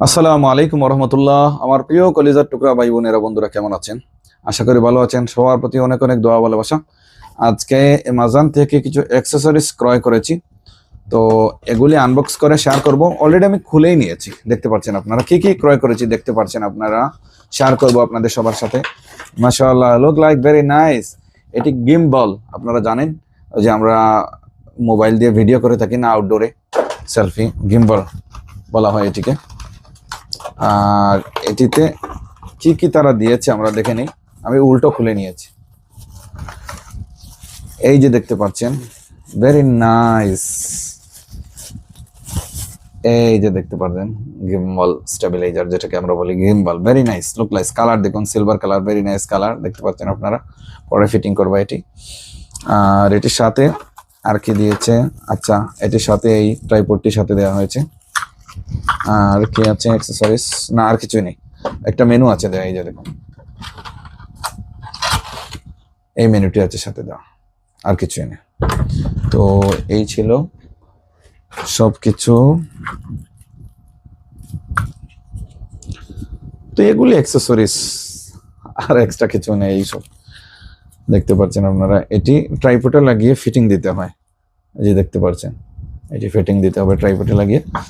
আসসালামু আলাইকুম রহমতুল্লাহ। আমার প্রিয় কলিজার টুকরা ভাই বোনেরা বন্ধুরা কেমন আছেন? আশা করি ভালো আছেন। সবার প্রতি অনেক অনেক দোয়া ভালোবাসা। আজকে অ্যামাজন থেকে কিছু অ্যাক্সেসরিজ ক্রয় করেছি, তো এগুলি আনবক্স করে শেয়ার করব। অলরেডি আমি খুলেই নিয়েছি, দেখতে পাচ্ছেন আপনারা কি কি ক্রয় করেছি, দেখতে পাচ্ছেন আপনারা। শেয়ার করব আপনাদের সবার সাথে। মাশাআল্লাহ, লুক লাইক ভেরি নাইস। এটি গিম্বল, আপনারা জানেন ওই যে আমরা মোবাইল দিয়ে ভিডিও করে থাকি না, আউটডোরে সেলফি, গিম্বল বলা হয় এটিকে। আর এটিতে কি কি তারা দিয়েছে আমরা দেখে নিই। আমি উল্টো খুলে নিয়েছি, এই যে দেখতে পাচ্ছেন, ভেরি নাইস। এই যে দেখতে পাচ্ছেন গিম্বল স্টেবিলাইজার, যেটাকে আমরা বলি gimbal, very nice, look lies. Colour দেখুন, silver colour, very nice colour, দেখতে পাচ্ছেন আপনারা। পরে ফিটিং করবো এটি। আর এটির সাথে আর কি দিয়েছে? আচ্ছা, এটির সাথে এই ট্রাইপডটির সাথে দেওয়া হয়েছে। আর কি আছে অ্যাক্সেসরিজ? না, আর কিছুই নেই। একটা মেনু আছে দেওয়া, এই যে দেখুন, এই মেনুটি আছে সাথে দেওয়া, আর কিছুই নেই। তো এই ছিল সবকিছু। তো এগুলি অ্যাক্সেসরিজ, আর এক্সট্রা কিছু নেই। এইসব দেখতে পাচ্ছেন আপনারা। এটি ট্রাইপডে লাগিয়ে ফিটিং দিতে হয়, এই যে দেখতে পাচ্ছেন, এটি ফিটিং দিতে হবে ট্রাইপডে লাগিয়ে।